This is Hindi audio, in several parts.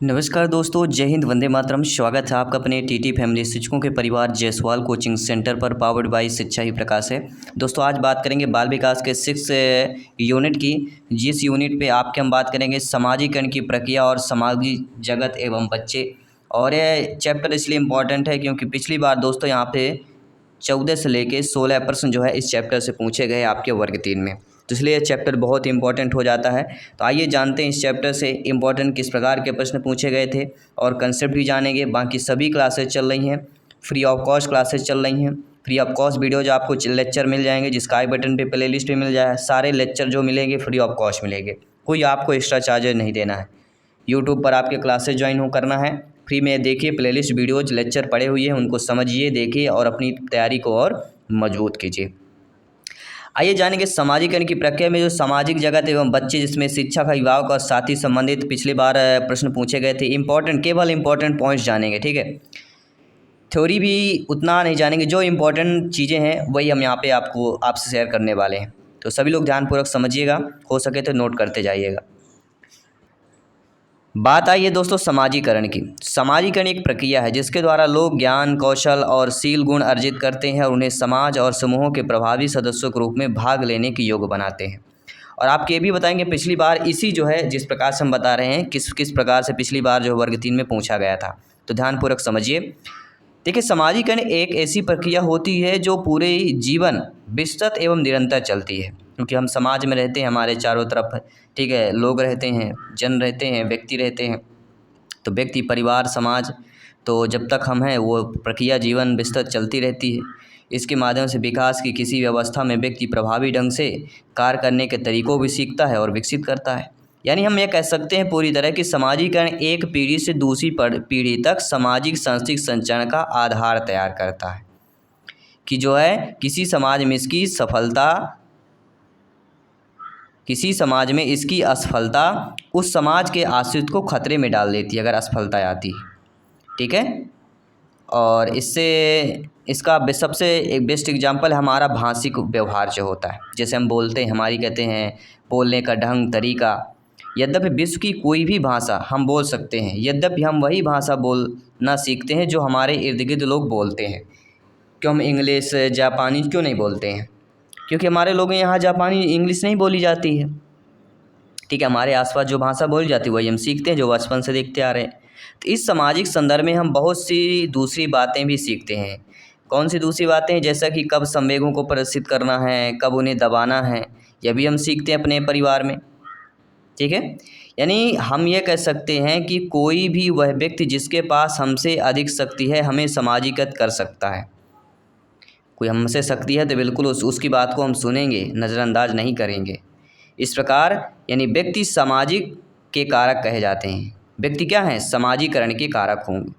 नमस्कार दोस्तों, जय हिंद, वंदे मातरम। स्वागत है आपका अपने टीटी फैमिली शिक्षकों के परिवार जायसवाल कोचिंग सेंटर पर, पावर्ड बाय शिक्षा ही प्रकाश है। दोस्तों आज बात करेंगे बाल विकास के 6 यूनिट की। जिस यूनिट पे आपके हम बात करेंगे समाजीकरण की प्रक्रिया और सामाजिक जगत एवं बच्चे। और ये चैप्टर इसलिए इम्पॉर्टेंट है क्योंकि पिछली बार दोस्तों यहाँ पे 14 से लेके 16 प्रश्न जो है इस चैप्टर से पूछे गए आपके वर्ग 3 में। तो इसलिए ये चैप्टर बहुत इंपॉर्टेंट हो जाता है। तो आइए जानते हैं इस चैप्टर से इंपॉर्टेंट किस प्रकार के प्रश्न पूछे गए थे और कंसेप्ट भी जानेंगे। बाकी सभी क्लासेस चल रही हैं, फ्री ऑफ कॉस्ट क्लासेस चल रही हैं। फ्री ऑफ कॉस्ट वीडियोज आपको लेक्चर मिल जाएंगे, जिसका आई बटन पे प्ले लिस्ट भी मिल जाए। सारे लेक्चर जो मिलेंगे फ्री ऑफ कॉस्ट मिलेंगे, कोई आपको एक्स्ट्रा चार्जेज नहीं देना है। यूट्यूब पर आपके क्लासेस ज्वाइन हो करना है, फ्री में देखिए, प्लेलिस्ट वीडियोज लेक्चर पड़े हुए हैं, उनको समझिए, देखिए और अपनी तैयारी को और मजबूत कीजिए। आइए जानेंगे सामाजिकरण की प्रक्रिया में जो सामाजिक जगत एवं बच्चे, जिसमें शिक्षा का अभिभावक और साथ ही संबंधित पिछली बार प्रश्न पूछे गए थे। केवल इंपॉर्टेंट पॉइंट्स जानेंगे, ठीक है। थ्योरी भी उतना नहीं जानेंगे, जो इंपॉर्टेंट चीज़ें हैं वही हम यहाँ पे आपसे शेयर करने वाले हैं। तो सभी लोग ध्यानपूर्वक समझिएगा, हो सके तो नोट करते जाइएगा। बात आई है दोस्तों समाजीकरण की। समाजीकरण एक प्रक्रिया है जिसके द्वारा लोग ज्ञान, कौशल और शील गुण अर्जित करते हैं और उन्हें समाज और समूहों के प्रभावी सदस्यों के रूप में भाग लेने के योग्य बनाते हैं। और आपको ये भी बताएंगे पिछली बार इसी जो है जिस प्रकार से हम बता रहे हैं किस किस प्रकार से पिछली बार जो वर्ग 3 में पूछा गया था। तो ध्यानपूर्वक समझिए। देखिए, समाजीकरण एक ऐसी प्रक्रिया होती है जो पूरे जीवन विस्तृत एवं निरंतर चलती है, क्योंकि हम समाज में रहते हैं, हमारे चारों तरफ, ठीक है, लोग रहते हैं, जन रहते हैं, व्यक्ति रहते हैं। तो व्यक्ति, परिवार, समाज, तो जब तक हम हैं वो प्रक्रिया जीवन विस्तृत चलती रहती है। इसके माध्यम से विकास की किसी व्यवस्था में व्यक्ति प्रभावी ढंग से कार्य करने के तरीकों भी सीखता है और विकसित करता है। यानी हम ये कह सकते हैं पूरी तरह कि समाजीकरण एक पीढ़ी से दूसरी पीढ़ी तक सामाजिक सांस्कृतिक संचरण का आधार तैयार करता है, कि जो है किसी समाज में इसकी असफलता उस समाज के अस्तित्व को खतरे में डाल देती है, अगर असफलता आती है, ठीक है। और इसका सबसे एक बेस्ट एग्जांपल है हमारा भाषिक व्यवहार जो होता है। जैसे हम बोलते हैं, हमारी कहते हैं बोलने का ढंग, तरीका। यद्यपि विश्व की कोई भी भाषा हम बोल सकते हैं, यद्यपि हम वही भाषा बोलना सीखते हैं जो हमारे इर्द गिर्द लोग बोलते हैं। क्यों हम इंग्लिश, जापानी क्यों नहीं बोलते हैं? क्योंकि हमारे लोगों यहाँ जापानी, इंग्लिश नहीं बोली जाती है, ठीक है। हमारे आसपास जो भाषा बोली जाती है वही हम सीखते हैं, जो बचपन से देखते आ रहे हैं। तो इस सामाजिक संदर्भ में हम बहुत सी दूसरी बातें भी सीखते हैं। कौन सी दूसरी बातें? जैसा कि कब संवेगों को प्रदर्शित करना है, कब उन्हें दबाना है, यह भी हम सीखते हैं अपने परिवार में, ठीक है। यानी हम ये कह सकते हैं कि कोई भी वह व्यक्ति जिसके पास हमसे अधिक शक्ति है हमें समाजीकृत कर सकता है। कोई हमसे शक्ति है तो बिल्कुल उसकी बात को हम सुनेंगे, नज़रअंदाज नहीं करेंगे। इस प्रकार यानी व्यक्ति सामाजिक के कारक कहे जाते हैं। व्यक्ति क्या हैं? समाजीकरण के कारक होंगे।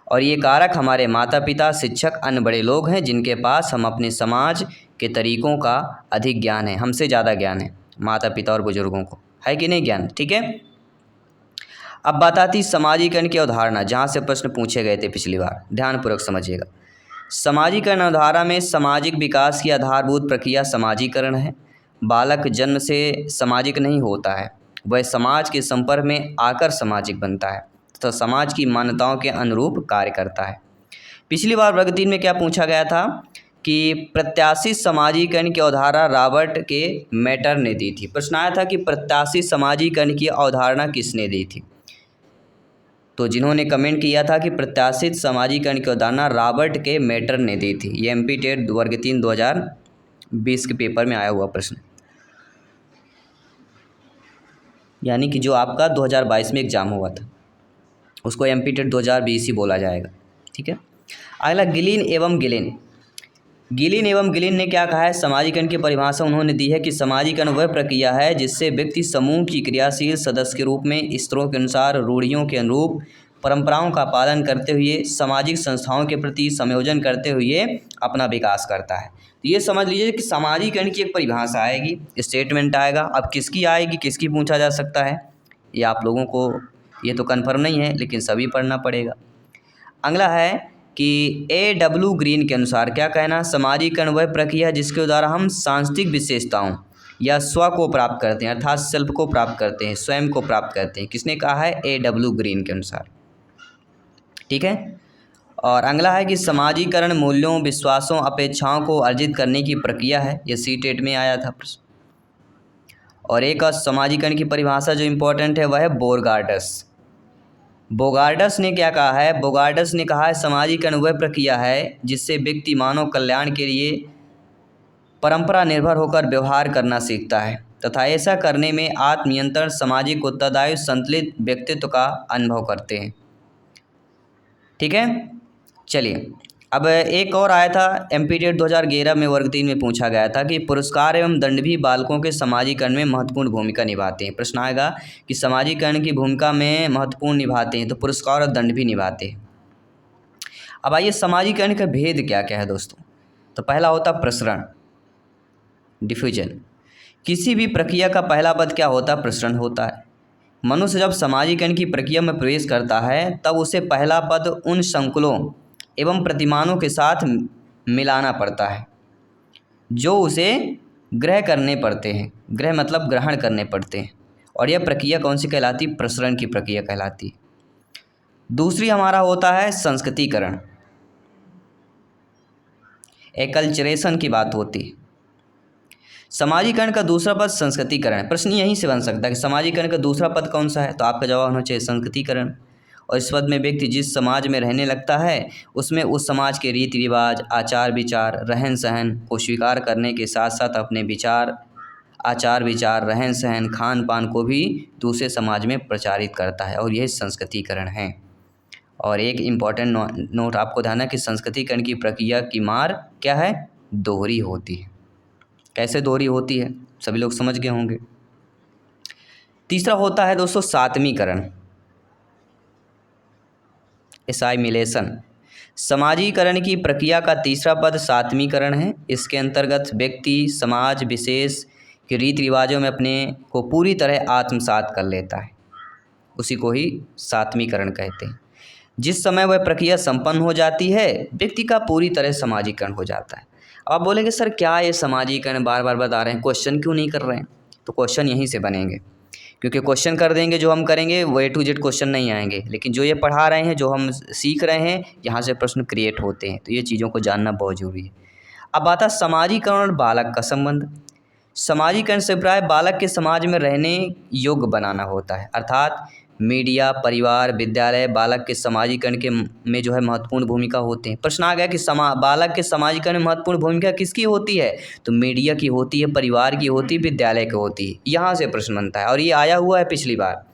और ये कारक हमारे माता पिता, शिक्षक, अन्य बड़े लोग हैं जिनके पास हम अपने समाज के तरीकों का अधिक ज्ञान है, हमसे ज़्यादा ज्ञान है माता पिता और बुजुर्गों को, है कि नहीं ज्ञान, ठीक है। अब बात आती समाजीकरण की अवधारणा, जहाँ से प्रश्न पूछे गए थे पिछली बार, ध्यानपूर्वक समझिएगा। समाजीकरण अवधारणा में सामाजिक विकास की आधारभूत प्रक्रिया समाजीकरण है। बालक जन्म से सामाजिक नहीं होता है, वह समाज के संपर्क में आकर सामाजिक बनता है तथा समाज की मान्यताओं के अनुरूप कार्य करता है। पिछली बार वर्ग 3 में क्या पूछा गया था कि प्रत्याशित समाजीकरण की अवधारणा रॉबर्ट के मैटर ने दी थी। प्रश्न आया था कि प्रत्याशित समाजीकरण की अवधारणा किसने दी थी? तो जिन्होंने कमेंट किया था कि प्रत्याशित समाजीकरण की अवधारणा रॉबर्ट के मैटर ने दी थी। ये एमपी टेट वर्ग 3 2020 के पेपर में आया हुआ प्रश्न, यानी कि जो आपका 2022 में एग्जाम हुआ था उसको एमपी टेट 2020 ही बोला जाएगा, ठीक है। अगला गिलिन एवं गिलिन ने क्या कहा है? समाजीकरण की परिभाषा उन्होंने दी है कि समाजीकरण वह प्रक्रिया है जिससे व्यक्ति समूह की क्रियाशील सदस्य के रूप में स्तरों के अनुसार, रूढ़ियों के अनुरूप, परंपराओं का पालन करते हुए, सामाजिक संस्थाओं के प्रति संयोजन करते हुए अपना विकास करता है। तो ये समझ लीजिए कि समाजीकरण की एक परिभाषा आएगी, स्टेटमेंट आएगा। अब किसकी आएगी, किसकी पूछा जा सकता है, ये आप लोगों को ये तो कन्फर्म नहीं है, लेकिन सभी पढ़ना पड़ेगा। अगला है कि A.W. ग्रीन के अनुसार क्या कहना? समाजीकरण वह प्रक्रिया जिसके द्वारा हम सांस्कृतिक विशेषताओं या स्व को प्राप्त करते हैं, अर्थात सेल्फ को प्राप्त करते हैं, स्वयं को प्राप्त करते हैं। किसने कहा है? A.W. ग्रीन के अनुसार। ठीक है। और अगला है कि समाजीकरण मूल्यों, विश्वासों, अपेक्षाओं को अर्जित करने की प्रक्रिया है। ये सी-टेट में आया था प्रश्न। और एक समाजीकरण की परिभाषा जो इम्पोर्टेंट है वह है बोगार्डस। बोगार्डस ने क्या कहा है? बोगार्डस ने कहा है समाजीकरण वह प्रक्रिया है जिससे व्यक्ति मानव कल्याण के लिए परंपरा निर्भर होकर व्यवहार करना सीखता है तथा ऐसा करने में आत्मनियंत्रण, सामाजिक उत्तरदायित्व, संतुलित व्यक्तित्व का अनुभव करते हैं। ठीक है। चलिए, अब एक और आया था एमपीटेट 2011 में वर्ग 3 में पूछा गया था कि पुरस्कार एवं दंड भी बालकों के समाजीकरण में महत्वपूर्ण भूमिका निभाते हैं। प्रश्न आएगा कि समाजीकरण की भूमिका में महत्वपूर्ण निभाते हैं, तो पुरस्कार और दंड भी निभाते हैं। अब आइए समाजीकरण का भेद क्या क्या है दोस्तों। तो पहला होता प्रसरण, डिफ्यूजन। किसी भी प्रक्रिया का पहला पद क्या होता है? प्रसरण होता है। मनुष्य जब समाजीकरण की प्रक्रिया में प्रवेश करता है तब उसे पहला पद उन संकुलों एवं प्रतिमानों के साथ मिलाना पड़ता है जो उसे ग्रह करने पड़ते हैं। ग्रह मतलब ग्रहण करने पड़ते हैं। और यह प्रक्रिया कौन सी कहलाती? प्रसरण की प्रक्रिया कहलाती। दूसरी हमारा होता है संस्कृतिकरण, एकल्चरेशन की बात होती। समाजीकरण का दूसरा पद संस्कृतिकरण। प्रश्न यहीं से बन सकता है कि समाजीकरण का दूसरा पद कौन सा है, तो आपका जवाब होना चाहिए संस्कृतिकरण। और इस पद में व्यक्ति जिस समाज में रहने लगता है उसमें उस समाज के रीति रिवाज, आचार विचार, रहन सहन को स्वीकार करने के साथ साथ अपने विचार, आचार विचार, रहन सहन, खान पान को भी दूसरे समाज में प्रचारित करता है, और यह संस्कृतिकरण है। और एक इम्पॉर्टेंट नोट आपको ध्यान है कि संस्कृतिकरण की प्रक्रिया की मार क्या है? दोहरी होती है। कैसे दोहरी होती है सभी लोग समझ गए होंगे। तीसरा होता है दोस्तों सातवीकरण, एसाइमिलेशन। समाजीकरण की प्रक्रिया का तीसरा पद सातवीकरण है। इसके अंतर्गत व्यक्ति समाज विशेष के रीति रिवाजों में अपने को पूरी तरह आत्मसात कर लेता है, उसी को ही सातवीकरण कहते हैं। जिस समय वह प्रक्रिया संपन्न हो जाती है व्यक्ति का पूरी तरह समाजीकरण हो जाता है। अब आप बोलेंगे सर क्या ये समाजीकरण बार बार बता रहे हैं, क्वेश्चन क्यों नहीं कर रहे हैं? तो क्वेश्चन यहीं से बनेंगे, क्योंकि क्वेश्चन कर देंगे जो हम करेंगे वो A to Z क्वेश्चन नहीं आएंगे, लेकिन जो ये पढ़ा रहे हैं, जो हम सीख रहे हैं, यहाँ से प्रश्न क्रिएट होते हैं। तो ये चीज़ों को जानना बहुत ज़रूरी है। अब आता समाजीकरण और बालक का संबंध। समाजीकरण से प्राय बालक के समाज में रहने योग्य बनाना होता है, अर्थात मीडिया, परिवार, विद्यालय बालक के समाजीकरण के में जो है महत्वपूर्ण भूमिका होते हैं। प्रश्न आ गया कि बालक के समाजीकरण में महत्वपूर्ण भूमिका किसकी होती है? तो मीडिया की होती है, परिवार की होती है, विद्यालय की होती है। यहाँ से प्रश्न बनता है और ये आया हुआ है पिछली बार।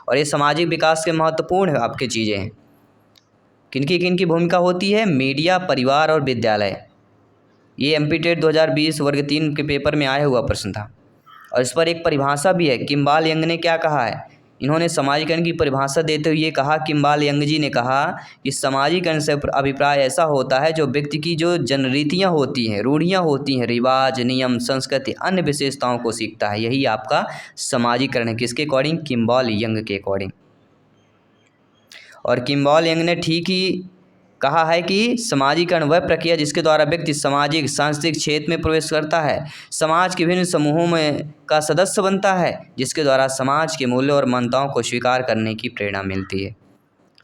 और ये सामाजिक विकास के महत्वपूर्ण है आपकी चीज़ें हैं। किनकी भूमिका होती है? मीडिया, परिवार और विद्यालय। ये एमपीटेट 2020 वर्ग 3 के पेपर में आया हुआ प्रश्न था। और इस पर एक परिभाषा भी है। किम्बाल यंग ने क्या कहा है? इन्होंने समाजीकरण की परिभाषा देते हुए ये कहा, किम्बाल यंग जी ने कहा कि समाजीकरण से अभिप्राय ऐसा होता है जो व्यक्ति की जो जनरीतियाँ होती हैं, रूढ़ियाँ होती हैं, रिवाज, नियम, संस्कृति, अन्य विशेषताओं को सीखता है। यही आपका समाजीकरण है। किसके अकॉर्डिंग? किम्बाल यंग के अकॉर्डिंग। और किम्बाल यंग ने ठीक ही कहा है कि समाजीकरण वह प्रक्रिया जिसके द्वारा व्यक्ति सामाजिक सांस्कृतिक क्षेत्र में प्रवेश करता है, समाज के विभिन्न समूहों में का सदस्य बनता है, जिसके द्वारा समाज के मूल्यों और मान्यताओं को स्वीकार करने की प्रेरणा मिलती है।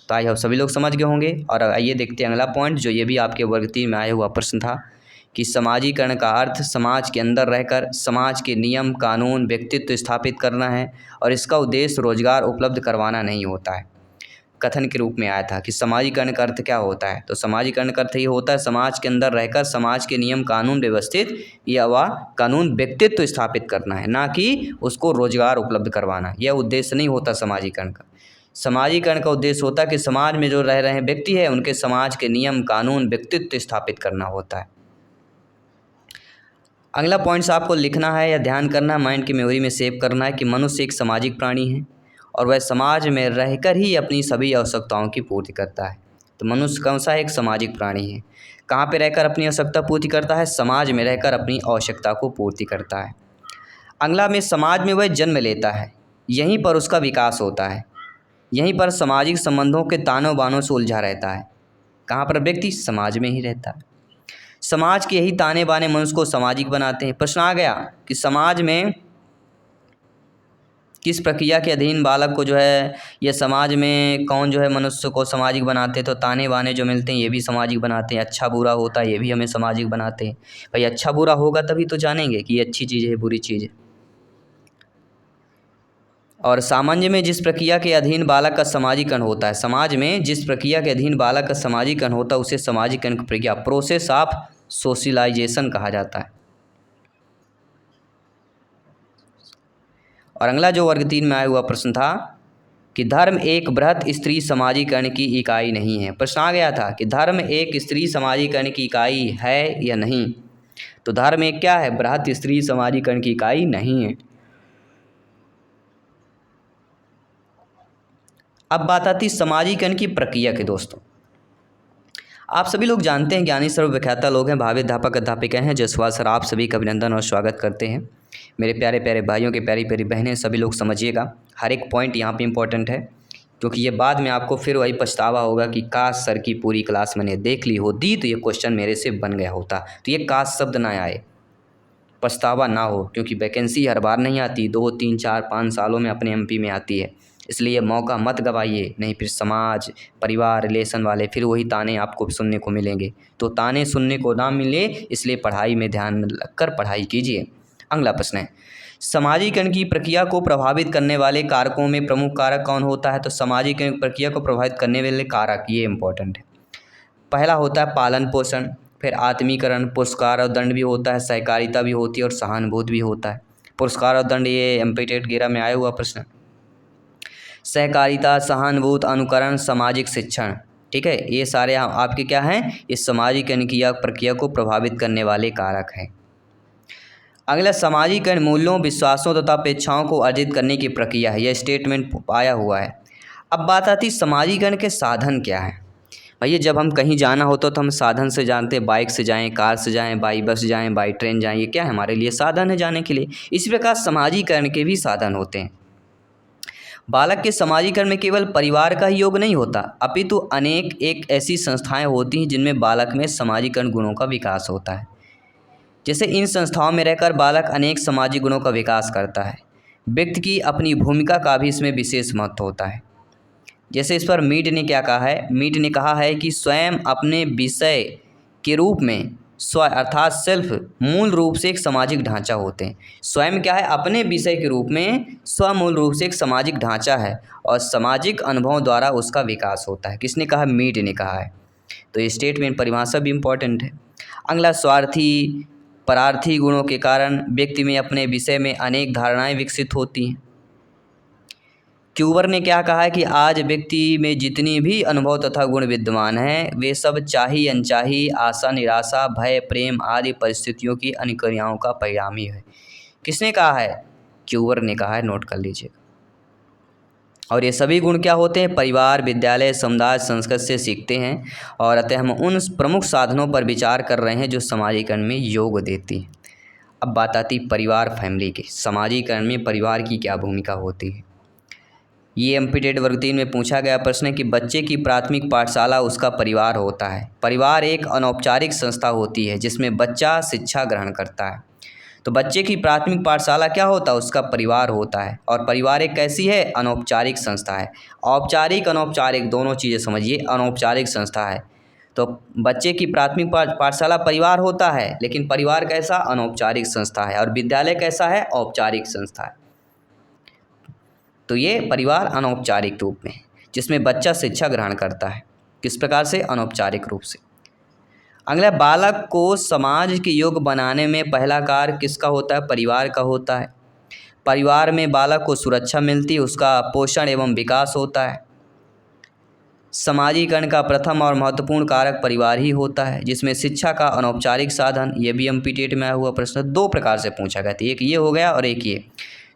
तो आई होप सभी लोग समझ गए होंगे। और आइए देखते हैं अगला पॉइंट, जो ये भी आपके वर्ग 3 में आया हुआ प्रश्न था कि समाजीकरण का अर्थ समाज के अंदर रहकर समाज के नियम, कानून, व्यक्तित्व स्थापित करना है, और इसका उद्देश्य रोजगार उपलब्ध करवाना नहीं होता है। कथन के रूप में आया था कि समाजीकरण का अर्थ क्या होता है? तो समाजीकरण का अर्थ ये होता है समाज के अंदर रहकर समाज के नियम, कानून व्यवस्थित या व कानून व्यक्तित्व स्थापित करना है, ना कि उसको रोजगार उपलब्ध करवाना। यह उद्देश्य नहीं होता समाजीकरण का। समाजीकरण का उद्देश्य होता है कि समाज में जो रह रहे व्यक्ति है उनके समाज के नियम, कानून, व्यक्तित्व स्थापित करना होता है। अगला पॉइंट्स आपको लिखना है या ध्यान करना है, माइंड की मेमोरी में सेव करना है कि मनुष्य एक सामाजिक प्राणी है और वह समाज में रहकर ही अपनी सभी आवश्यकताओं की पूर्ति करता है। तो मनुष्य कौन सा एक सामाजिक प्राणी है? कहाँ पे रहकर अपनी आवश्यकता पूर्ति करता है? समाज में रहकर अपनी आवश्यकता को पूर्ति करता है। अगला में समाज में वह जन्म लेता है, यहीं पर उसका विकास होता है, यहीं पर सामाजिक संबंधों के तानों बानों से उलझा रहता है। कहाँ पर व्यक्ति? समाज में ही रहता है। समाज के यही ताने बाने मनुष्य को सामाजिक बनाते हैं। प्रश्न आ गया कि समाज में किस प्रक्रिया के अधीन बालक को जो है, ये समाज में कौन जो है मनुष्य को सामाजिक बनाते हैं, तो ताने बाने जो मिलते हैं ये भी सामाजिक बनाते हैं। अच्छा बुरा होता है ये भी हमें सामाजिक बनाते हैं। भाई अच्छा बुरा होगा तभी तो जानेंगे कि ये अच्छी चीज़ है बुरी चीज़ है। और सामान्य में जिस प्रक्रिया के अधीन बालक का सामाजिकरण होता है, समाज में जिस प्रक्रिया के अधीन बालक का सामाजिकरण होता है उसे सामाजिकरण की प्रक्रिया, प्रोसेस ऑफ सोशलाइजेशन कहा जाता है। और अगला जो वर्ग 3 में आया हुआ प्रश्न था कि धर्म एक बृहत स्त्री समाजीकरण की इकाई नहीं है। प्रश्न आ गया था कि धर्म एक स्त्री समाजीकरण की इकाई है या नहीं। तो धर्म एक क्या है, बृहत स्त्री समाजीकरण की इकाई नहीं है। अब बात आती समाजीकरण की प्रक्रिया के। दोस्तों आप सभी लोग जानते हैं, ज्ञानी सर्वविख्याता लोग हैं, भावी अध्यापक अध्यापिकाएँ हैं। जसवाल सर आप सभी का अभिनंदन और स्वागत करते हैं। मेरे प्यारे प्यारे भाइयों के प्यारी प्यारी बहनें, सभी लोग समझिएगा, हर एक पॉइंट यहाँ पे इम्पोर्टेंट है, क्योंकि ये बाद में आपको फिर वही पछतावा होगा कि काश सर की पूरी क्लास मैंने देख ली होती तो ये क्वेश्चन मेरे से बन गया होता। तो ये काश शब्द ना आए, पछतावा ना हो, क्योंकि वैकेंसी हर बार नहीं आती, 2, 3, 4, 5 सालों में अपने एमपी में आती है। इसलिए मौका मत गवाइए, नहीं फिर समाज परिवार रिलेशन वाले फिर वही ताने आपको सुनने को मिलेंगे। तो ताने सुनने को ना मिले, इसलिए पढ़ाई में ध्यान रखकर पढ़ाई कीजिए। अगला प्रश्न है, समाजीकरण की प्रक्रिया को प्रभावित करने वाले कारकों में प्रमुख कारक कौन होता है। तो समाजीकरण प्रक्रिया को प्रभावित करने वाले कारक, ये इंपॉर्टेंट है। पहला होता है पालन पोषण, फिर आत्मीकरण, पुरस्कार और दंड भी होता है, सहकारिता भी होती है और सहानुभूति भी होता है। पुरस्कार और दंड ये एमपीटेट वगैरह में आया हुआ प्रश्न। सहकारिता, सहानुभूति, अनुकरण, सामाजिक शिक्षण, ठीक है, ये सारे आपके क्या हैं, इस सामाजिकरण की प्रक्रिया को प्रभावित करने वाले कारक हैं। अगला सामाजिकरण मूल्यों, विश्वासों तथा अपेक्षाओं को अर्जित करने की प्रक्रिया है, यह स्टेटमेंट आया हुआ है। अब बात आती समाजीकरण के साधन क्या है। भैया जब हम कहीं जाना होता तो हम साधन से जानते हैं, बाइक से जाएं, कार से जाएं, बाई बस जाएं, बाई ट्रेन जाएं, ये क्या है हमारे लिए साधन है जाने के लिए। इसी प्रकार समाजीकरण के भी साधन होते हैं। बालक के समाजीकरण में केवल परिवार का ही योग नहीं होता, अपितु अनेक एक ऐसी संस्थाएं होती हैं जिनमें बालक में समाजीकरण गुणों का विकास होता है। जैसे इन संस्थाओं में रहकर बालक अनेक सामाजिक गुणों का विकास करता है। व्यक्ति की अपनी भूमिका का भी इसमें विशेष महत्व होता है। जैसे इस पर मीड ने क्या कहा है, मीड ने कहा है कि स्वयं अपने विषय के रूप में, स्व अर्थात सेल्फ मूल रूप से एक सामाजिक ढांचा होते हैं। स्वयं क्या है, अपने विषय के रूप में स्व मूल रूप से एक सामाजिक ढांचा है और सामाजिक अनुभवों द्वारा उसका विकास होता है। किसने कहा, मीड ने कहा है। तो ये स्टेटमेंट परिभाषा भी इम्पोर्टेंट है। अगला स्वार्थी परार्थी गुणों के कारण व्यक्ति में अपने विषय में अनेक धारणाएं विकसित होती हैं। क्यूबर ने क्या कहा है कि आज व्यक्ति में जितनी भी अनुभव तथा गुण विद्यमान हैं वे सब चाही अनचाही, आशा निराशा, भय प्रेम आदि परिस्थितियों की अनुक्रियाओं का परिणाम ही है। किसने कहा है, क्यूबर ने कहा है, नोट कर लीजिए। और ये सभी गुण क्या होते हैं, परिवार, विद्यालय, समुदाय, संस्कृति से सीखते हैं। और अतः हम उन प्रमुख साधनों पर विचार कर रहे हैं जो समाजीकरण में योग देती हैं। अब बात आती परिवार फैमिली की। समाजीकरण में परिवार की क्या भूमिका होती है। ये एमपीटेट वर्ग 3 में पूछा गया प्रश्न है कि बच्चे की प्राथमिक पाठशाला उसका परिवार होता है। परिवार एक अनौपचारिक संस्था होती है जिसमें बच्चा शिक्षा ग्रहण करता है। तो बच्चे की प्राथमिक पाठशाला क्या होता है, उसका परिवार होता है। और परिवार एक कैसी है, अनौपचारिक संस्था है। औपचारिक अनौपचारिक दोनों चीज़ें समझिए, अनौपचारिक संस्था है। तो बच्चे की प्राथमिक पाठशाला परिवार होता है, लेकिन परिवार कैसा, अनौपचारिक संस्था है। और विद्यालय कैसा है, औपचारिक संस्था है। तो ये परिवार अनौपचारिक रूप में, जिसमें बच्चा शिक्षा ग्रहण करता है। किस प्रकार से, अनौपचारिक रूप से। अगला, बालक को समाज के योग्य बनाने में पहला कार्य किसका होता है, परिवार का होता है। परिवार में बालक को सुरक्षा मिलती है, उसका पोषण एवं विकास होता है। समाजीकरण का प्रथम और महत्वपूर्ण कारक परिवार ही होता है, जिसमें शिक्षा का अनौपचारिक साधन, ये भी एमपीटेट में आया हुआ प्रश्न, दो प्रकार से पूछा गया था। एक ये हो गया और एक ये,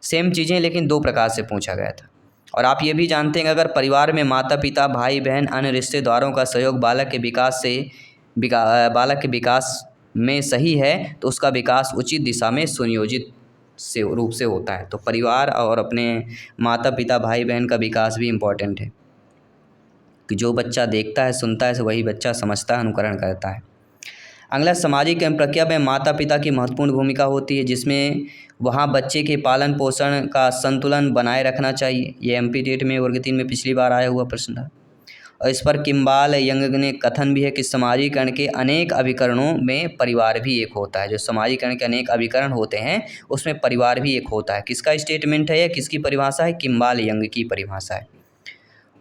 सेम चीज़ें लेकिन दो प्रकार से पूछा गया था। और आप ये भी जानते हैं कि अगर परिवार में माता पिता, भाई बहन, अन्य रिश्तेदारों का सहयोग बालक के विकास में सही है तो उसका विकास उचित दिशा में सुनियोजित रूप से होता है। तो परिवार और अपने माता पिता, भाई बहन का विकास भी इम्पोर्टेंट है कि जो बच्चा देखता है, सुनता है, वही बच्चा समझता है, अनुकरण करता है। अगला, सामाजिक एवं प्रक्रिया में माता पिता की महत्वपूर्ण भूमिका होती है, जिसमें वहाँ बच्चे के पालन पोषण का संतुलन बनाए रखना चाहिए। ये एमपी टेट में वर्ग 3 में पिछली बार आया हुआ प्रश्न था। और इस पर किम्बाल यंग ने कथन भी है कि सामाजिकरण के अनेक अभिकरणों में परिवार भी एक होता है। जो सामाजिकरण के अनेक अभिकरण होते हैं उसमें परिवार भी एक होता है। किसका स्टेटमेंट है, या किसकी परिभाषा है? किम्बाल यंग की परिभाषा है।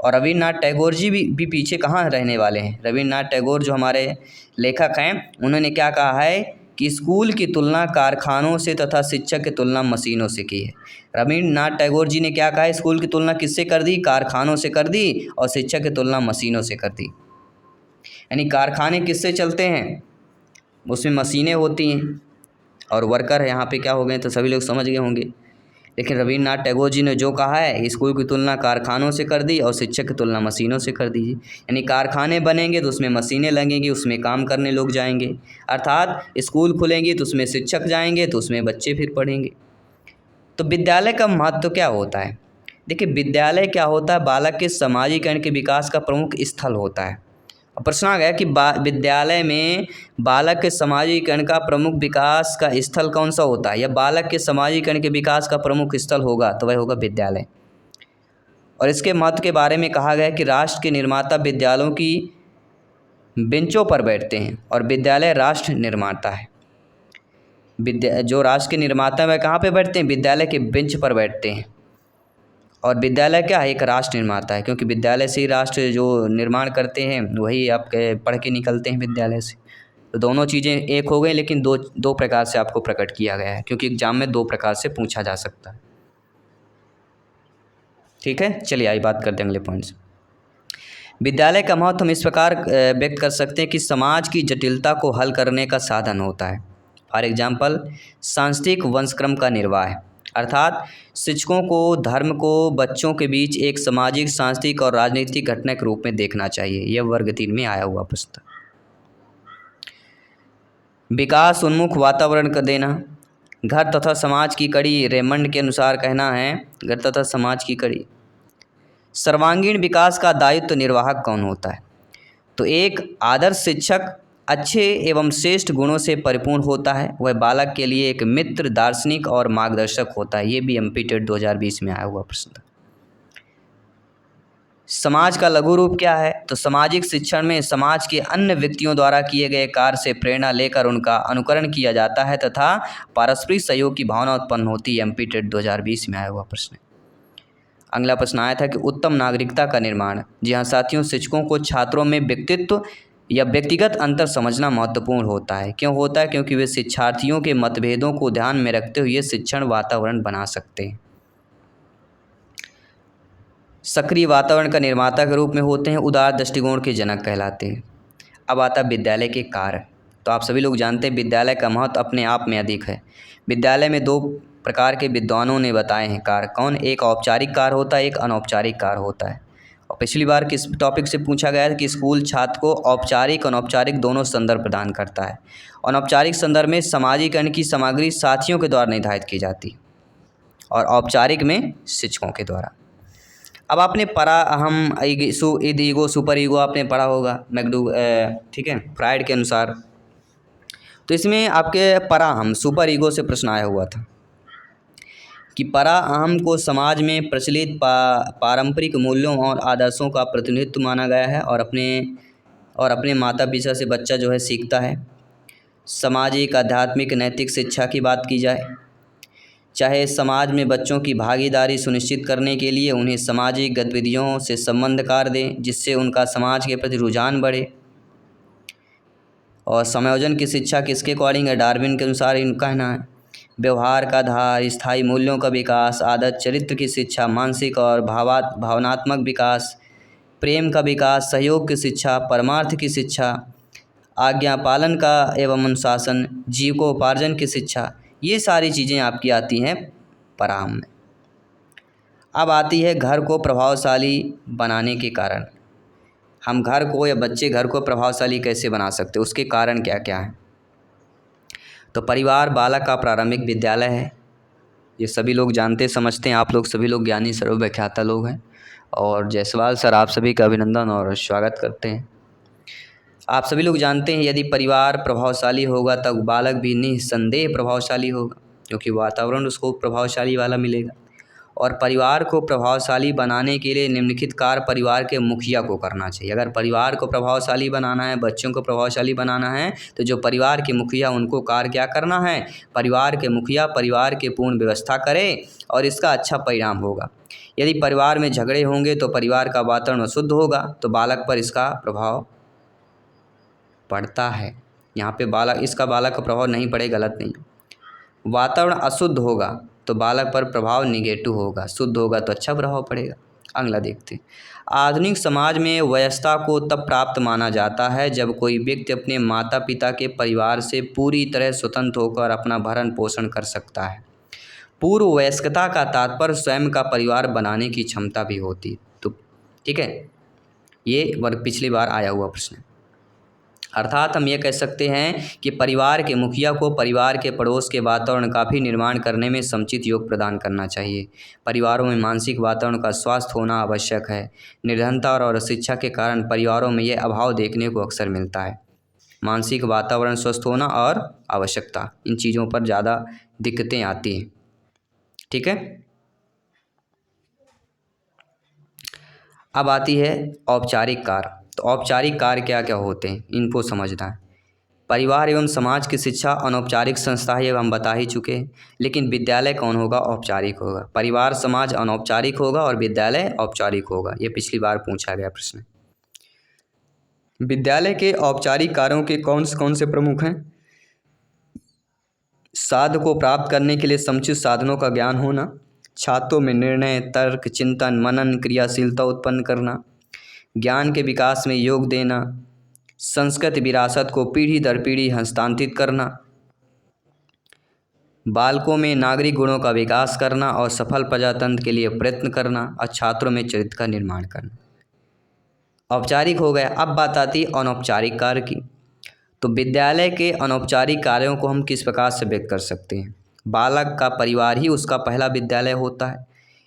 और रविन्द्रनाथ टैगोर जी भी पीछे कहाँ रहने वाले हैं। रविन्द्रनाथ टैगोर जो हमारे लेखक हैं, उन्होंने क्या कहा है कि स्कूल की तुलना कारखानों से तथा शिक्षक की तुलना मशीनों से की है। रविन्द्रनाथ टैगोर जी ने क्या कहा है, स्कूल की तुलना किससे कर दी? कारखानों से कर दी, और शिक्षक की तुलना मशीनों से कर दी। यानी कारखाने किससे चलते हैं? उसमें मशीनें होती हैं, और वर्कर यहाँ पे क्या हो गए, तो सभी लोग समझ गए होंगे। लेकिन रविन्द्रनाथ टैगोर जी ने जो कहा है, स्कूल की तुलना कारखानों से कर दी और शिक्षक की तुलना मशीनों से कर दीजिए। यानी कारखाने बनेंगे तो उसमें मशीनें लगेंगी, उसमें काम करने लोग जाएंगे। अर्थात स्कूल खुलेंगी तो उसमें शिक्षक जाएंगे, तो उसमें बच्चे फिर पढ़ेंगे। तो विद्यालय का महत्व क्या होता है? देखिए, विद्यालय क्या होता है? बालक के सामाजिकरण के विकास का प्रमुख स्थल होता है। प्रश्न आ गया कि विद्यालय में बालक के सामाजिकरण का प्रमुख विकास का स्थल कौन सा होता है, या बालक के सामाजिकरण के विकास का प्रमुख स्थल होगा, तो वह होगा विद्यालय। और इसके महत्व के बारे में कहा गया है कि राष्ट्र के निर्माता विद्यालयों की बेंचों पर बैठते हैं, और विद्यालय राष्ट्र निर्माता है। जो राष्ट्र के निर्माता है वह कहाँ पे बैठते हैं? विद्यालय के बेंच पर बैठते हैं। और विद्यालय क्या है? एक राष्ट्र निर्माता है, क्योंकि विद्यालय से ही राष्ट्र जो निर्माण करते हैं वही आपके पढ़ के निकलते हैं विद्यालय से। तो दोनों चीज़ें एक हो गई, लेकिन दो प्रकार से आपको प्रकट किया गया है, क्योंकि एग्जाम में 2 प्रकार से पूछा जा सकता है। ठीक है, चलिए आइए बात करते हैं अगले पॉइंट्स। विद्यालय का महत्व हम इस प्रकार व्यक्त कर सकते हैं कि समाज की जटिलता को हल करने का साधन होता है। फॉर एग्जाम्पल, सांस्कृतिक वंशक्रम का निर्वाह, अर्थात शिक्षकों को धर्म को बच्चों के बीच एक सामाजिक, सांस्कृतिक और राजनीतिक घटना के रूप में देखना चाहिए। यह वर्ग 3 में आया हुआ प्रश्न था। विकास उन्मुख वातावरण का देना, घर तथा समाज की कड़ी, रेमंड के अनुसार कहना है, घर तथा समाज की कड़ी। सर्वांगीण विकास का दायित्व निर्वाहक कौन होता है? तो एक आदर्श शिक्षक अच्छे एवं श्रेष्ठ गुणों से परिपूर्ण होता है। वह बालक के लिए एक मित्र, दार्शनिक और मार्गदर्शक होता है। ये भी एमपी टेट 2020 में आया हुआ प्रश्न था। समाज का लघु रूप क्या है? तो सामाजिक शिक्षण में समाज के अन्य व्यक्तियों द्वारा किए गए कार्य से प्रेरणा लेकर उनका अनुकरण किया जाता है तथा पारस्परिक सहयोग की भावना उत्पन्न होती है। एमपी टेट 2020 में आया हुआ प्रश्न है। अगला प्रश्न आया था कि उत्तम नागरिकता का निर्माण। जी हाँ साथियों, शिक्षकों को छात्रों में व्यक्तित्व या व्यक्तिगत अंतर समझना महत्वपूर्ण होता है। क्यों होता है? क्योंकि वे शिक्षार्थियों के मतभेदों को ध्यान में रखते हुए शिक्षण वातावरण बना सकते हैं। सक्रिय वातावरण का निर्माता के रूप में होते हैं, उदार दृष्टिकोण के जनक कहलाते हैं। अब आता है विद्यालय के कार्य। तो आप सभी लोग जानते हैं विद्यालय का महत्व अपने आप में अधिक है। विद्यालय में 2 प्रकार के विद्वानों ने बताए हैं कार्य। कौन? एक औपचारिक कार्य होता है, एक अनौपचारिक कार्य होता है। और पिछली बार किस टॉपिक से पूछा गया था कि स्कूल छात्र को औपचारिक अनौपचारिक दोनों संदर्भ प्रदान करता है। अनौपचारिक संदर्भ में सामाजिकरण की सामग्री साथियों के द्वारा निर्धारित की जाती, और औपचारिक में शिक्षकों के द्वारा। अब आपने पढ़ा, हम इद ईगो सुपर ईगो आपने पढ़ा होगा ठीक है, फ्राइड के अनुसार। तो इसमें आपके परा हम सुपर ईगो से प्रश्न आया हुआ था कि परा अहम को समाज में प्रचलित पारंपरिक मूल्यों और आदर्शों का प्रतिनिधित्व माना गया है, और अपने माता पिता से बच्चा जो है सीखता है। सामाजिक, आध्यात्मिक, नैतिक शिक्षा की बात की जाए, चाहे समाज में बच्चों की भागीदारी सुनिश्चित करने के लिए उन्हें सामाजिक गतिविधियों से संबंध कर दें, जिससे उनका समाज के प्रति रुझान बढ़े। और समायोजन की शिक्षा किसके अकॉर्डिंग है? डार्विन के अनुसार इनका कहना है। व्यवहार का आधार, स्थायी मूल्यों का विकास, आदत चरित्र की शिक्षा, मानसिक और भावनात्मक विकास, प्रेम का विकास, सहयोग की शिक्षा, परमार्थ की शिक्षा, आज्ञा पालन का एवं अनुशासन, जीविकोपार्जन की शिक्षा, ये सारी चीज़ें आपकी आती हैं पराम में। अब आती है घर को प्रभावशाली बनाने के कारण। हम घर को या बच्चे घर को प्रभावशाली कैसे बना सकते, उसके कारण क्या क्या हैं? तो परिवार बालक का प्रारंभिक विद्यालय है। ये सभी लोग जानते समझते हैं। आप लोग सभी लोग ज्ञानी सर्वव्याख्याता लोग हैं, और जायसवाल सर आप सभी का अभिनंदन और स्वागत करते हैं। आप सभी लोग जानते हैं यदि परिवार प्रभावशाली होगा तब बालक भी निस्संदेह प्रभावशाली होगा, क्योंकि वातावरण उसको प्रभावशाली वाला मिलेगा। और परिवार को प्रभावशाली बनाने के लिए निम्नलिखित कार्य परिवार के मुखिया को करना चाहिए। अगर परिवार को प्रभावशाली बनाना है, बच्चों को प्रभावशाली बनाना है, तो जो परिवार के मुखिया उनको कार्य क्या करना है, परिवार के मुखिया परिवार के पूर्ण व्यवस्था करें और इसका अच्छा परिणाम होगा। यदि परिवार में झगड़े होंगे तो परिवार का वातावरण अशुद्ध होगा, तो बालक पर इसका प्रभाव पड़ता है। यहाँ पे इसका बालक का प्रभाव नहीं पड़े, गलत नहीं। वातावरण अशुद्ध होगा तो बालक पर प्रभाव निगेटिव होगा, शुद्ध होगा तो अच्छा प्रभाव पड़ेगा। अगला देखते हैं। आधुनिक समाज में वयस्कता को तब प्राप्त माना जाता है जब कोई व्यक्ति अपने माता पिता के परिवार से पूरी तरह स्वतंत्र होकर अपना भरण पोषण कर सकता है। पूर्व वयस्कता का तात्पर्य स्वयं का परिवार बनाने की क्षमता भी होती है। तो ठीक है, ये वर्ग पिछली बार आया हुआ प्रश्न। अर्थात हम ये कह सकते हैं कि परिवार के मुखिया को परिवार के पड़ोस के वातावरण का भी निर्माण करने में समुचित योग प्रदान करना चाहिए। परिवारों में मानसिक वातावरण का स्वास्थ्य होना आवश्यक है। निर्धनता और अशिक्षा के कारण परिवारों में यह अभाव देखने को अक्सर मिलता है। मानसिक वातावरण स्वस्थ होना और आवश्यकता, इन चीज़ों पर ज़्यादा दिक्कतें आती हैं। ठीक है, अब आती है औपचारिक कार्य। तो औपचारिक कार्य क्या क्या होते हैं इनको समझना है। परिवार एवं समाज की शिक्षा अनौपचारिक संस्था है, ये हम बता ही चुके हैं। लेकिन विद्यालय कौन होगा, औपचारिक होगा। परिवार समाज अनौपचारिक होगा और विद्यालय औपचारिक होगा, ये पिछली बार पूछा गया प्रश्न। विद्यालय के औपचारिक कार्यों के कौन से प्रमुख हैं। साध को प्राप्त करने के लिए समुचित साधनों का ज्ञान होना, छात्रों में निर्णय, तर्क, चिंतन, मनन, क्रियाशीलता उत्पन्न करना, ज्ञान के विकास में योग देना, संस्कृत विरासत को पीढ़ी दर पीढ़ी हस्तांतरित करना, बालकों में नागरिक गुणों का विकास करना और सफल प्रजातंत्र के लिए प्रयत्न करना और छात्रों में चरित्र का निर्माण करना। औपचारिक हो गया। अब बात आती है अनौपचारिक कार्य की। तो विद्यालय के अनौपचारिक कार्यों को हम किस प्रकार से व्यक्त कर सकते हैं। बालक का परिवार ही उसका पहला विद्यालय होता है,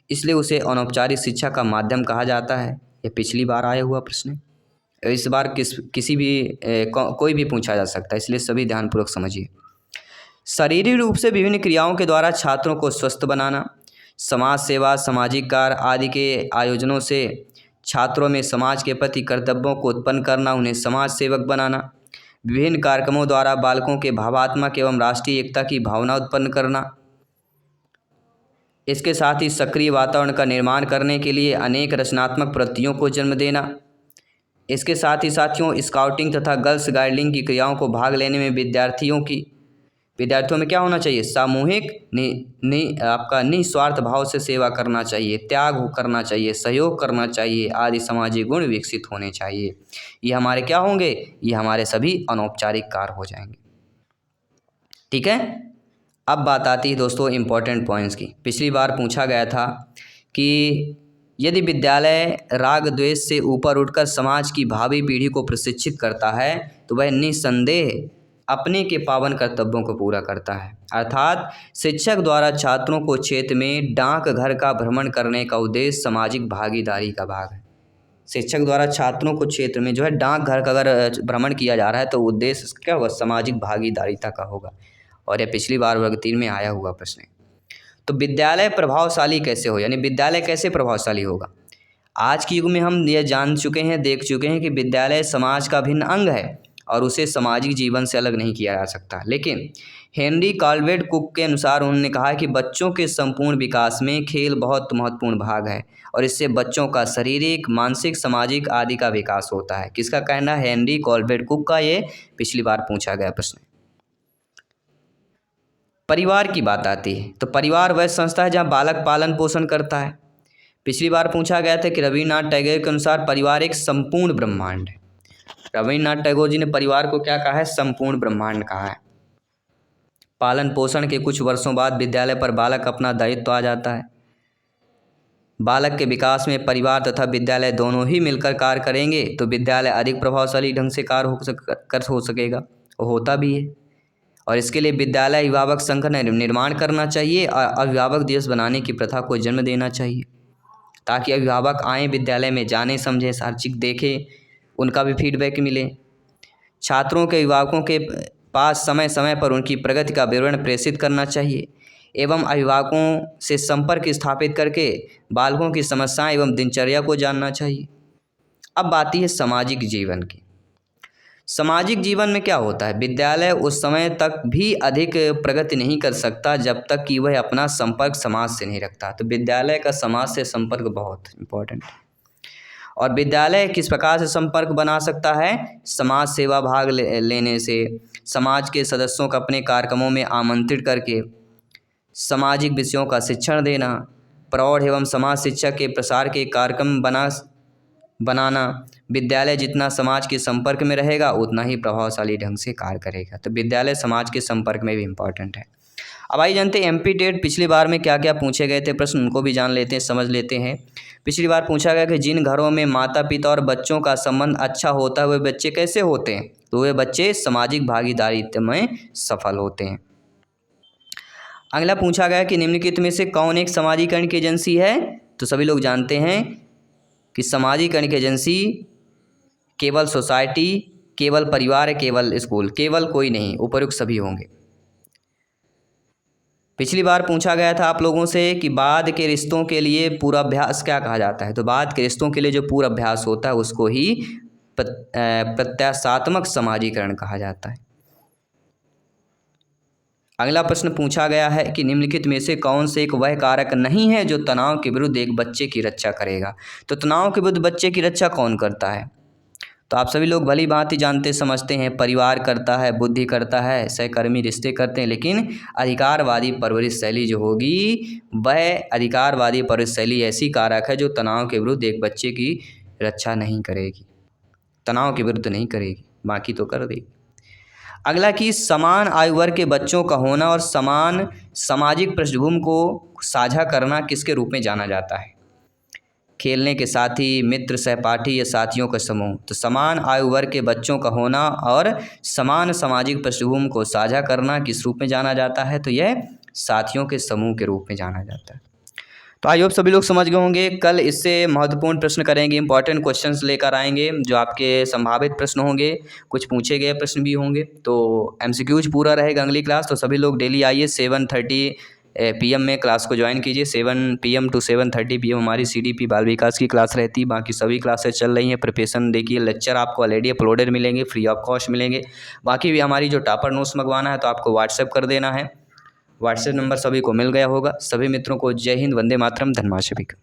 इसलिए उसे अनौपचारिक शिक्षा का माध्यम कहा जाता है। ये पिछली बार आया हुआ प्रश्न है, इस बार किसी भी कोई भी पूछा जा सकता है, इसलिए सभी ध्यानपूर्वक समझिए। शारीरिक रूप से विभिन्न क्रियाओं के द्वारा छात्रों को स्वस्थ बनाना, समाज सेवा, सामाजिक कार्य आदि के आयोजनों से छात्रों में समाज के प्रति कर्तव्यों को उत्पन्न करना, उन्हें समाज सेवक बनाना, विभिन्न कार्यक्रमों द्वारा बालकों के भावात्मक एवं राष्ट्रीय एकता की भावना उत्पन्न करना। इसके साथ ही सक्रिय वातावरण का निर्माण करने के लिए अनेक रचनात्मक प्रवृत्तियों को जन्म देना। इसके साथ ही साथियों स्काउटिंग तथा गर्ल्स गाइडिंग की क्रियाओं को भाग लेने में विद्यार्थियों में क्या होना चाहिए, सामूहिक आपका निस्वार्थ भाव से सेवा करना चाहिए, त्याग करना चाहिए, सहयोग करना चाहिए आदि सामाजिक गुण विकसित होने चाहिए। ये हमारे क्या होंगे, ये हमारे सभी अनौपचारिक कार्य हो जाएंगे। ठीक है, अब बात आती है दोस्तों इम्पोर्टेंट पॉइंट्स की। पिछली बार पूछा गया था कि यदि विद्यालय राग द्वेष से ऊपर उठकर समाज की भावी पीढ़ी को प्रशिक्षित करता है तो वह निस्संदेह अपने के पावन कर्तव्यों को पूरा करता है। अर्थात शिक्षक द्वारा छात्रों को क्षेत्र में डाकघर का भ्रमण करने का उद्देश्य सामाजिक भागीदारी का भाग है। शिक्षक द्वारा छात्रों को क्षेत्र में जो है डाकघर का अगर भ्रमण किया जा रहा है तो उद्देश्य क्या होगा, सामाजिक भागीदारिता का होगा। और यह पिछली बार वर्ग 3 में आया हुआ प्रश्न है। तो विद्यालय प्रभावशाली कैसे हो, यानी विद्यालय कैसे प्रभावशाली होगा। आज के युग में हम ये जान चुके हैं, देख चुके हैं कि विद्यालय समाज का भिन्न अंग है और उसे सामाजिक जीवन से अलग नहीं किया जा सकता। लेकिन हेनरी कॉलवेट कुक के अनुसार उन्होंने कहा कि बच्चों के संपूर्ण विकास में खेल बहुत महत्वपूर्ण भाग है और इससे बच्चों का शारीरिक, मानसिक, सामाजिक आदि का विकास होता है। किसका कहना है, हेनरी कॉलवेट कुक का। ये पिछली बार पूछा गया प्रश्न। परिवार की बात आती है तो परिवार वह संस्था है जहाँ बालक पालन पोषण करता है। पिछली बार पूछा गया था कि रविन्द्रनाथ टैगोर के अनुसार परिवार एक संपूर्ण ब्रह्मांड है। रविन्द्रनाथ टैगोर जी ने परिवार को क्या कहा है, संपूर्ण ब्रह्मांड कहा है। पालन पोषण के कुछ वर्षों बाद विद्यालय पर बालक अपना दायित्व आ जाता है। बालक के विकास में परिवार तथा विद्यालय दोनों ही मिलकर कार्य करेंगे तो विद्यालय अधिक प्रभावशाली ढंग से कार्य हो सकेगा, और होता भी है। और इसके लिए विद्यालय अभिभावक संघ का निर्माण करना चाहिए और अभिभावक दिवस बनाने की प्रथा को जन्म देना चाहिए, ताकि अभिभावक आएँ विद्यालय में, जाने समझें, सार्वजनिक देखें, उनका भी फीडबैक मिले। छात्रों के अभिभावकों के पास समय समय पर उनकी प्रगति का विवरण प्रेषित करना चाहिए एवं अभिभावकों से संपर्क स्थापित करके बालकों की समस्याएं एवं दिनचर्या को जानना चाहिए। अब बात है सामाजिक जीवन की। सामाजिक जीवन में क्या होता है, विद्यालय उस समय तक भी अधिक प्रगति नहीं कर सकता जब तक कि वह अपना संपर्क समाज से नहीं रखता। तो विद्यालय का समाज से संपर्क बहुत इम्पोर्टेंट है। और विद्यालय किस प्रकार से संपर्क बना सकता है, समाज सेवा भाग लेने से, समाज के सदस्यों को अपने कार्यक्रमों में आमंत्रित करके, सामाजिक विषयों का शिक्षण देना, प्रौढ़ एवं समाज शिक्षा के प्रसार के कार्यक्रम बनाना। विद्यालय जितना समाज के संपर्क में रहेगा उतना ही प्रभावशाली ढंग से कार्य करेगा। तो विद्यालय समाज के संपर्क में भी इम्पॉर्टेंट है। अब आइए जानते हैं एमपी टेट पिछली बार में क्या क्या पूछे गए थे प्रश्न, उनको भी जान लेते हैं, समझ लेते हैं। पिछली बार पूछा गया कि जिन घरों में माता पिता और बच्चों का संबंध अच्छा होता है वे बच्चे कैसे होते हैं, तो वे बच्चे सामाजिक भागीदारित्व में सफल होते हैं। अगला पूछा गया कि निम्नलिखित में से कौन एक समाजीकरण की एजेंसी है, तो सभी लोग जानते हैं कि समाजीकरण की एजेंसी केवल सोसाइटी, केवल परिवार, केवल स्कूल, केवल कोई नहीं, उपयुक्त सभी होंगे। पिछली बार पूछा गया था आप लोगों से कि बाद के रिश्तों के लिए पूर्वाभ्यास क्या कहा जाता है, तो बाद के रिश्तों के लिए जो पूर्वाभ्यास होता है उसको ही प्रत्याशात्मक समाजीकरण कहा जाता है। अगला प्रश्न पूछा गया है कि निम्नलिखित में से कौन से एक वह कारक नहीं है जो तनाव के विरुद्ध एक बच्चे की रक्षा करेगा। तो तनाव के विरुद्ध बच्चे की रक्षा कौन करता है, तो आप सभी लोग भली भांति जानते समझते हैं, परिवार करता है, बुद्धि करता है, सहकर्मी रिश्ते करते हैं, लेकिन अधिकारवादी परवरिश शैली जो होगी वह अधिकारवादी परवरिश शैली ऐसी कारक है जो तनाव के विरुद्ध एक बच्चे की रक्षा नहीं करेगी, तनाव के विरुद्ध नहीं करेगी, बाकी तो कर देगी। अगला कि समान आयु वर्ग के बच्चों का होना और समान सामाजिक पृष्ठभूमि को साझा करना किसके रूप में जाना जाता है, खेलने के साथी, मित्र, सहपाठी या साथियों का समूह। तो समान आयु वर्ग के बच्चों का होना और समान सामाजिक पृष्ठभूमि को साझा करना किस रूप में जाना जाता है, तो यह साथियों के समूह के रूप में जाना जाता है। तो आई होप सभी लोग समझ गए होंगे। कल इससे महत्वपूर्ण प्रश्न करेंगे, इंपॉर्टेंट क्वेश्चंस लेकर आएंगे जो आपके संभावित प्रश्न होंगे, कुछ पूछे गए प्रश्न भी होंगे। तो एमसीक्यूज पूरा रहेगा अगली क्लास। तो सभी लोग डेली आइए 7:30 PM में क्लास को ज्वाइन कीजिए। 7 PM to 7:30 PM हमारी CDP बाल विकास की क्लास रहती है। बाकी सभी क्लासेस चल रही हैं। प्रिपरेशन देखिए, लेक्चर आपको ऑलरेडी अपलोडेड मिलेंगे, फ्री ऑफ कॉस्ट मिलेंगे। बाकी भी हमारी जो टॉपर नोट्स मंगवाना है तो आपको व्हाट्सएप कर देना है। व्हाट्सएप नंबर सभी को मिल गया होगा। सभी मित्रों को जय हिंद, वंदे मातरम, धन्यवाद सभी का।